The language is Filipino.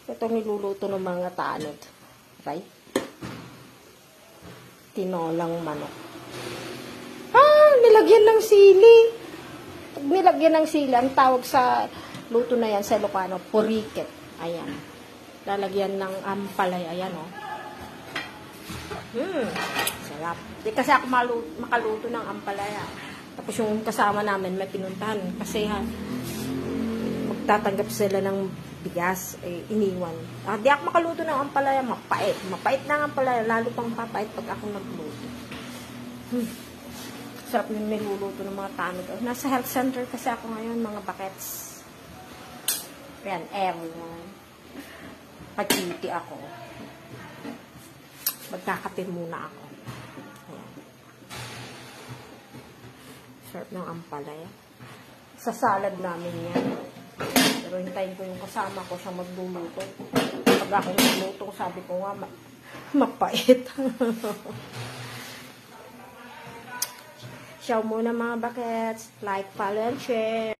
Ito niluluto ng mga tanod. Right? Tinolang manok. Nilagyan ng sili. Pag nilagyan ng sili, ang tawag sa luto na yan sa Ilocano, puriket. Ayan. Lalagyan ng ampalaya. Ayan, oh. Sarap. Di kasi ako makaluto ng ampalaya. Tapos yung kasama namin may pinuntahan. Kasi magtatanggap sila ng bigas, iniwan. Di ako makaluto ng ampalaya, mapait. Mapait na ang ampalaya, lalo pang papait pag ako nagluto. Sarap yung niluluto ng mga tanod. Nasa health center kasi ako ngayon, mga bakets. Ayan, everyone. Pachiti ako. Magkakape muna ako. Ayan. Sarap ng ampalaya. Sa salad namin yan. Pero hintayin ko yung kasama ko siyang magluluto. Pag ako nagluto, sabi ko nga, mapait. Ciao muna mga bakets. Like, follow, and share.